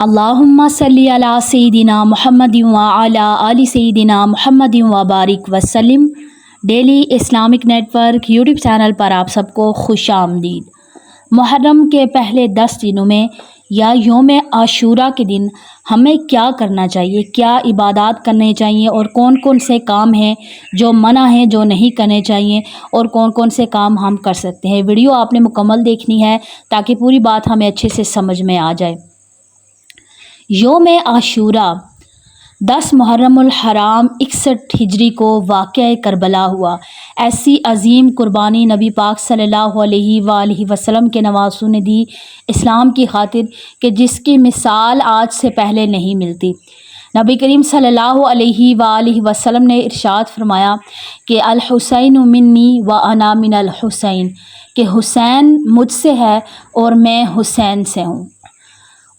اللہم صلی علی سیدنا محمد وعلی آل سیدنا محمد وبارک وسلم۔ Daily Islamic network YouTube channel پر آپ سب کو خوش آمدید۔ محرم کے پہلے 10 دنوں میں یا یوم عاشورہ کے دن ہمیں کیا کرنا چاہیے، کیا عبادات کرنے چاہیے اور کون کون سے کام ہیں جو منع ہیں، جو نہیں کرنے چاہیے، اور کون کون سے کام ہم کر سکتے ہیں۔ ویڈیو آپ نے مکمل دیکھنی ہے تاکہ پوری بات ہمیں اچھے سے سمجھ میں آ جائے۔ یوم عاشورہ 10 محرم الحرام 61 ہجری کو واقعہ کربلا ہوا۔ ایسی عظیم قربانی نبی پاک صلی اللہ علیہ وآلہ وسلم کے نواسوں نے دی اسلام کی خاطر کہ جس کی مثال آج سے پہلے نہیں ملتی۔ نبی کریم صلی اللہ علیہ وآلہ وسلم نے ارشاد فرمایا کہ الحسین منی وانا من الحسین، کہ حسین مجھ سے ہے اور میں حسین سے ہوں۔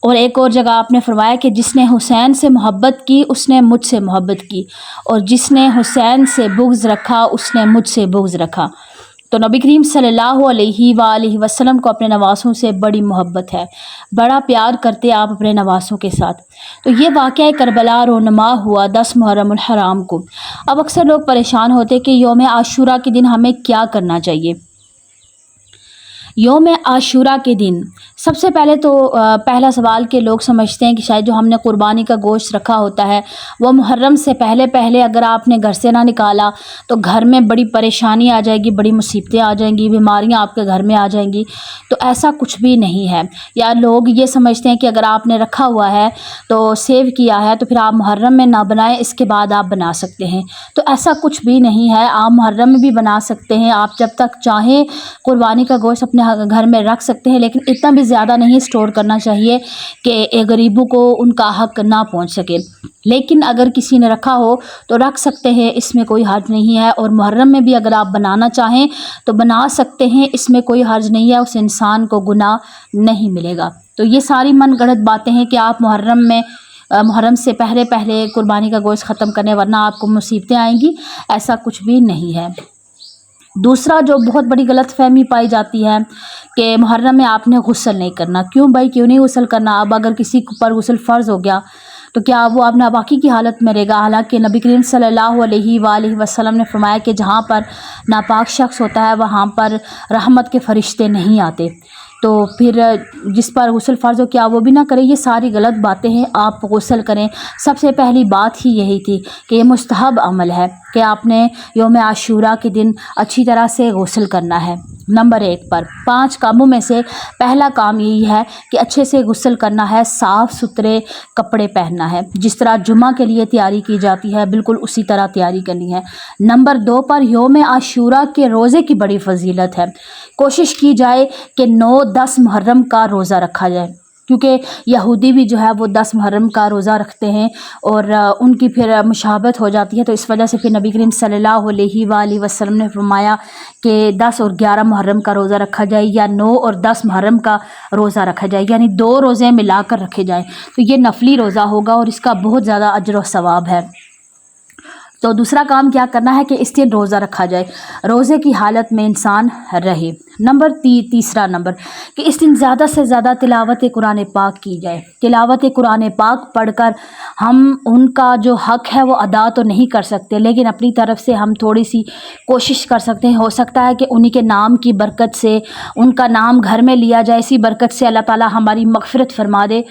اور ایک اور جگہ آپ نے فرمایا کہ جس نے حسین سے محبت کی اس نے مجھ سے محبت کی، اور جس نے حسین سے بغض رکھا اس نے مجھ سے بغض رکھا۔ تو نبی کریم صلی اللہ علیہ وآلہ وسلم کو اپنے نواسوں سے بڑی محبت ہے، بڑا پیار کرتے آپ اپنے نواسوں کے ساتھ۔ تو یہ واقعہ کربلا رونما ہوا 10 محرم الحرام کو۔ اب اکثر لوگ پریشان ہوتے کہ یوم عاشورہ کے دن ہمیں کیا کرنا چاہیے۔ یوم عاشورہ کے دن سب سے پہلے تو پہلا سوال کہ لوگ سمجھتے ہیں کہ شاید جو ہم نے قربانی کا گوشت رکھا ہوتا ہے وہ محرم سے پہلے اگر آپ نے گھر سے نہ نکالا تو گھر میں بڑی پریشانی آ جائے گی، بڑی مصیبتیں آ جائیں گی، بیماریاں آپ کے گھر میں آ جائیں گی۔ تو ایسا کچھ بھی نہیں ہے، یا لوگ یہ سمجھتے ہیں کہ اگر آپ نے رکھا ہوا ہے تو سیو کیا ہے تو پھر آپ محرم میں نہ بنائیں، اس کے بعد آپ بنا سکتے ہیں۔ تو ایسا کچھ بھی نہیں ہے، آپ محرم میں بھی بنا سکتے ہیں، آپ جب تک چاہیں قربانی کا گوشت اپنے گھر میں رکھ سکتے ہیں، لیکن اتنا بھی زیادہ نہیں اسٹور کرنا چاہیے کہ غریبوں کو ان کا حق نہ پہنچ سکے۔ لیکن اگر کسی نے رکھا ہو تو رکھ سکتے ہیں، اس میں کوئی حرج نہیں ہے۔ اور محرم میں بھی اگر آپ بنانا چاہیں تو بنا سکتے ہیں، اس میں کوئی حرج نہیں ہے، اس انسان کو گناہ نہیں ملے گا۔ تو یہ ساری من گڑت باتیں ہیں کہ آپ محرم سے پہلے قربانی کا گوشت ختم کرنے ورنہ آپ کو مصیبتیں آئیں گی، ایسا کچھ بھی نہیں ہے۔ دوسرا جو بہت بڑی غلط فہمی پائی جاتی ہے کہ محرم میں آپ نے غسل نہیں کرنا۔ کیوں بھائی، کیوں نہیں غسل کرنا؟ اب اگر کسی پر غسل فرض ہو گیا تو کیا وہ آپ ناپاکی کی حالت میں رہے گا؟ حالانکہ نبی کریم صلی اللہ علیہ وآلہ وسلم نے فرمایا کہ جہاں پر ناپاک شخص ہوتا ہے وہاں پر رحمت کے فرشتے نہیں آتے۔ تو پھر جس پر غسل فرض ہو کیا وہ بھی نہ کرے؟ یہ ساری غلط باتیں ہیں، آپ غسل کریں۔ سب سے پہلی بات ہی یہی تھی کہ یہ مستحب عمل ہے کہ آپ نے یوم عاشورہ کے دن اچھی طرح سے غسل کرنا ہے۔ نمبر 1 پر 5 کاموں میں سے پہلا کام یہی ہے کہ اچھے سے غسل کرنا ہے، صاف ستھرے کپڑے پہننا ہے، جس طرح جمعہ کے لیے تیاری کی جاتی ہے بالکل اسی طرح تیاری کرنی ہے۔ نمبر 2 پر یوم عاشورہ کے روزے کی بڑی فضیلت ہے۔ کوشش کی جائے کہ 9-10 محرم کا روزہ رکھا جائے، کیونکہ یہودی بھی جو ہے وہ 10 محرم کا روزہ رکھتے ہیں اور ان کی پھر مشابہت ہو جاتی ہے۔ تو اس وجہ سے پھر نبی کریم صلی اللہ علیہ وآلہ وسلم نے فرمایا کہ 10 اور 11 محرم کا روزہ رکھا جائے، یا 9 اور 10 محرم کا روزہ رکھا جائے، یعنی 2 روزے ملا کر رکھے جائیں۔ تو یہ نفلی روزہ ہوگا اور اس کا بہت زیادہ اجر و ثواب ہے۔ تو دوسرا کام کیا کرنا ہے کہ اس دن روزہ رکھا جائے، روزے کی حالت میں انسان رہے۔ تیسرا نمبر کہ اس دن زیادہ سے زیادہ تلاوت قرآن پاک کی جائے۔ تلاوت قرآن پاک پڑھ کر ہم ان کا جو حق ہے وہ ادا تو نہیں کر سکتے، لیکن اپنی طرف سے ہم تھوڑی سی کوشش کر سکتے ہیں۔ ہو سکتا ہے کہ انہی کے نام کی برکت سے، ان کا نام گھر میں لیا جائے، اسی برکت سے اللہ تعالی ہماری مغفرت فرما دے۔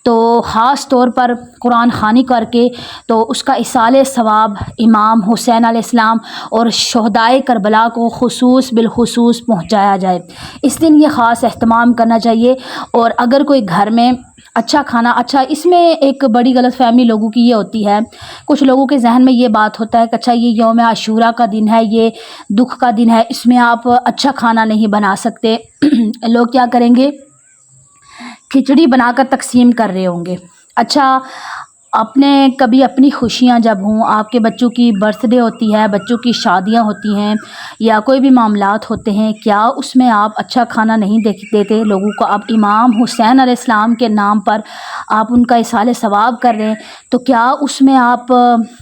تو خاص طور پر قرآن خوانی کر کے تو اس کا ایصال ثواب امام حسین علیہ السلام اور شہدائے کربلا کو بالخصوص پہنچایا جائے۔ اس دن یہ خاص اہتمام کرنا چاہیے۔ اور اگر کوئی گھر میں اس میں ایک بڑی غلط فہمی لوگوں کی یہ ہوتی ہے، کچھ لوگوں کے ذہن میں یہ بات ہوتا ہے کہ یہ یوم عاشورہ کا دن ہے، یہ دکھ کا دن ہے، اس میں آپ اچھا کھانا نہیں بنا سکتے۔ لوگ کیا کریں گے؟ کھچڑی بنا کر تقسیم کر رہے ہوں گے۔ اچھا، आपने कभी अपनी खुशियाँ जब हों, आपके बच्चों की बर्थडे होती है, बच्चों की शादियाँ होती हैं या कोई भी मामलात होते हैं, क्या उसमें आप अच्छा खाना नहीं देते लोगों को? आप इमाम हुसैन अलैहिस्सलाम के नाम पर आप उनका इसाले सवाब कर रहे हैं, तो क्या उसमें आप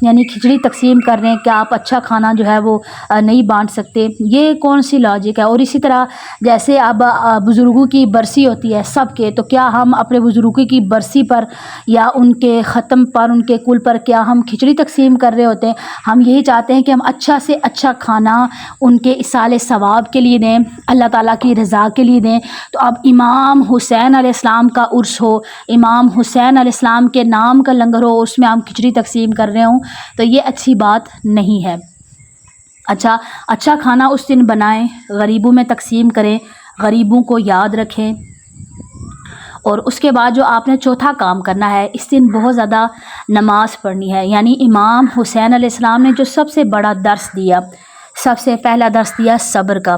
यानी खिचड़ी तकसीम कर रहे हैं? क्या आप अच्छा खाना जो है वो नहीं बांट सकते? ये कौन सी लॉजिक है? और इसी तरह जैसे अब बुज़ुर्गों की बरसी होती है सबके, तो क्या हम अपने बुज़ुर्गों की बरसी पर या उनके ख़त्म पर, उनके कुल पर क्या हम खिचड़ी तकसीम कर रहे होते हैं? हम यही चाहते हैं कि हम अच्छा से अच्छा खाना उनके इसाले सवाब के लिए दें, अल्लाह ताला की रज़ा के लिए दें। तो अब इमाम हुसैन अलैहिस्सलाम का उर्स हो, इमाम हुसैन अलैहिस्सलाम के नाम का लंगर हो, उसमें हम खिचड़ी तकसीम कर रहे हों, तो ये अच्छी बात नहीं है। अच्छा खाना उस दिन बनाएं, गरीबों में तकसीम करें, गरीबों को याद रखें। और उसके बाद जो आपने चौथा काम करना है, इस दिन बहुत ज़्यादा नमाज़ पढ़नी है। यानी इमाम हुसैन अलैहिस्सलाम ने जो सबसे बड़ा दर्स दिया, सबसे पहला दर्स दिया सब्र का,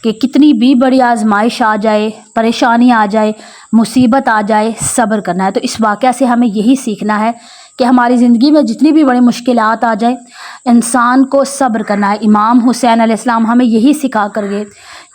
कि कितनी भी बड़ी आजमाइश आ जाए, परेशानी आ जाए, मुसीबत आ जाए, सब्र करना है। तो इस वाक़या से हमें यही सीखना है कि हमारी ज़िंदगी में जितनी भी बड़ी मुश्किलात आ जाए, इंसान को सब्र करना है। इमाम हुसैन अलैहिस्सलाम हमें यही सिखा कर गए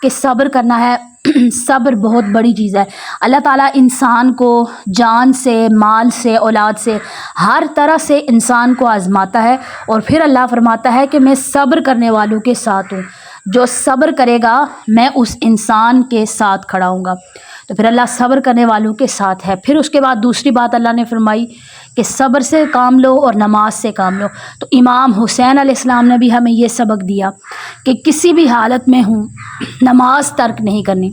कि सब्र करना है। सब्र बहुत बड़ी चीज़ है। अल्लाह ताला इंसान को जान से, माल से, औलाद से, हर तरह से इंसान को आज़माता है और फिर अल्लाह फरमाता है कि मैं सब्र करने वालों के साथ हूँ। जो सब्र करेगा मैं उस इंसान के साथ खड़ा हूँगा। तो फिर अल्लाह सब्र करने वालों के साथ है। फिर उसके बाद दूसरी बात अल्लाह ने फरमाई कि सब्र से काम लो और नमाज से काम लो। तो इमाम हुसैन अलैहिस्सलाम ने भी हमें ये सबक दिया कि किसी भी हालत में हूँ, नमाज तर्क नहीं करनी।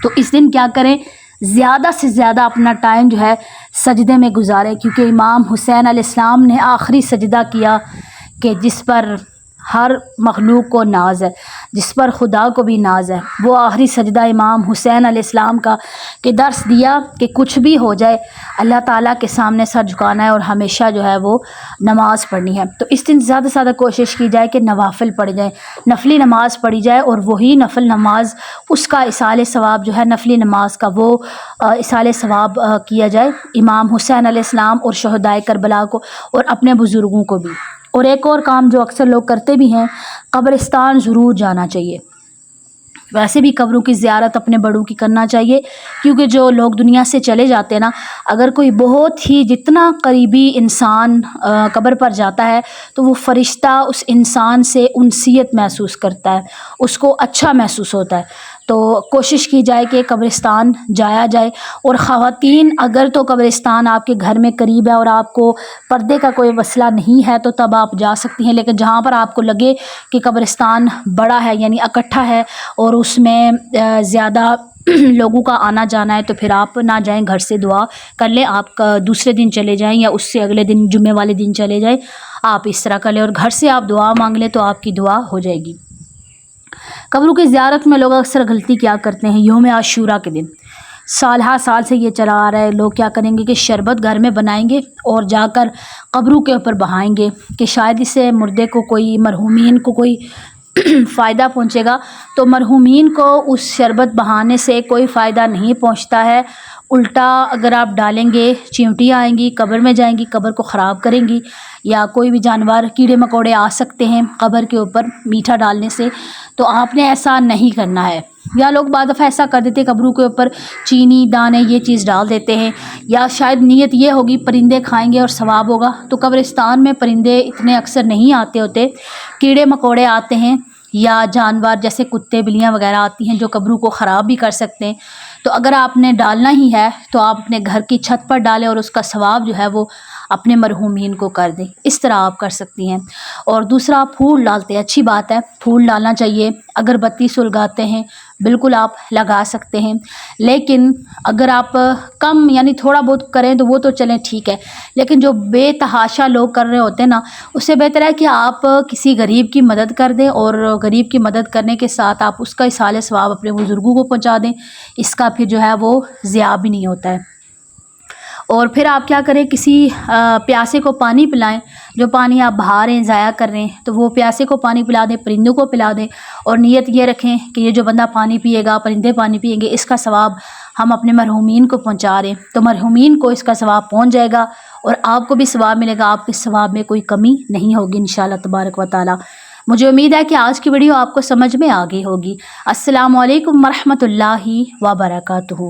तो इस दिन क्या करें, ज़्यादा से ज़्यादा अपना टाइम जो है सजदे में गुजारें, क्योंकि इमाम हुसैन अलैहिस्सलाम ने आखिरी सजदा किया कि जिस पर हर मखलूक को नाज है, जिस पर खुदा को भी नाज है, वो आखिरी सजदा इमाम हुसैन अलैहिस्सलाम का, कि दर्स दिया कि कुछ भी हो जाए अल्लाह ताला के सामने सर झुकाना है और हमेशा जो है वो नमाज़ पढ़नी है। तो इस दिन ज़्यादा से ज़्यादा कोशिश की जाए कि नवाफिल पढ़ी जाए, नफली नमाज़ पढ़ी जाए, और वही नफल नमाज उसका इसाले सवाब जो है नफली नमाज का वो इसाले सवाब किया जाए इमाम हुसैन अलैहिस्सलाम और शहदाए करबला को और अपने बुज़ुर्गों को भी। और एक और काम जो अक्सर लोग करते भी हैं, कब्रिस्तान ज़रूर जाना चाहिए। वैसे भी कब्रों की ज़ियारत अपने बड़ों की करना चाहिए, क्योंकि जो लोग दुनिया से चले जाते हैं ना, अगर कोई बहुत ही जितना करीबी इंसान कब्र पर जाता है तो वो फ़रिश्ता उस इंसान से उनसियत महसूस करता है, उसको अच्छा महसूस होता है। तो कोशिश की जाए कि कब्रिस्तान जाया जाए। और ख़वातीन, अगर तो कब्रिस्तान आपके घर में करीब है और आपको पर्दे का कोई मसला नहीं है तो तब आप जा सकती हैं, लेकिन जहाँ पर आपको लगे कि कब्रिस्तान बड़ा है यानी इकट्ठा है और उसमें ज़्यादा लोगों का आना जाना है, तो फिर आप ना जाएं, घर से दुआ कर लें। आप दूसरे दिन चले जाएं या उससे अगले दिन जुम्मे वाले दिन चले जाएं, आप इस तरह कर लें और घर से आप दुआ मांग लें तो आपकी दुआ हो जाएगी। कब्रों की ज़ियारत में लोग अक्सर गलती क्या करते हैं, यौम आशूरा के दिन साल हर साल से ये चला आ रहा है, लोग क्या करेंगे कि शरबत घर में बनाएंगे और जाकर कब्रों के ऊपर बहाएंगे कि शायद इससे मुर्दे को कोई, मरहूमीन को कोई फ़ायदा पहुँचेगा। तो मरहूमीन को उस शरबत बहाने से कोई फ़ायदा नहीं पहुँचता है। उल्टा अगर आप डालेंगे, चींटियाँ आएंगी, कब्र में जाएंगी, कब्र को ख़राब करेंगी, या कोई भी जानवर, कीड़े मकोड़े आ सकते हैं कब्र के ऊपर मीठा डालने से। तो आपने ऐसा नहीं करना है। या लोग बाद दफ़ा ऐसा कर देते हैं, कब्रों के ऊपर चीनी दाने ये चीज़ डाल देते हैं, या शायद नीयत ये होगी परिंदे खाएंगे और सवाब होगा। तो कब्रिस्तान में परिंदे इतने अक्सर नहीं आते होते, कीड़े मकोड़े आते हैं या जानवर जैसे कुत्ते बिल्लियाँ वगैरह आती हैं जो कब्रों को ख़राब भी कर सकते हैं। तो अगर आपने डालना ही है तो आप अपने घर की छत पर डालें और उसका सवाब जो है वो अपने मरहूमीन को कर दें। इस तरह आप कर सकती हैं। और दूसरा, फूल डालते हैं, अच्छी बात है, फूल डालना चाहिए। अगरबत्ती सुलगाते हैं, बिल्कुल आप लगा सकते हैं, लेकिन अगर आप कम यानी थोड़ा बहुत करें तो वो तो चलें ठीक है, लेकिन जो बेतहाशा लोग कर रहे होते हैं ना, उससे बेहतर है कि आप किसी गरीब की मदद कर दें और गरीब की मदद करने के साथ आप उसका इसाले सवाब अपने बुज़ुर्गों को पहुंचा दें। इसका फिर जो है वो ज़िया भी नहीं होता है। और फिर आप क्या करें, किसी प्यासे को पानी पिलाएं। जो पानी आप बहा रहे हैं, ज़ाया कर रहे हैं, तो वो प्यासे को पानी पिला दें, परिंदों को पिला दें, और नीयत ये रखें कि ये जो बंदा पानी पिएगा, परिंदे पानी पिएंगे, इसका सवाब हम अपने मरहूमीन को पहुंचा रहे हैं। तो मरहूमीन को इसका सवाब पहुंच जाएगा اور آپ کو بھی ثواب ملے گا، آپ کے ثواب میں کوئی کمی نہیں ہوگی انشاءاللہ تبارک و تعالی۔ مجھے امید ہے کہ آج کی ویڈیو آپ کو سمجھ میں آ گئی ہوگی۔ السلام علیکم ورحمۃ اللہ وبرکاتہ۔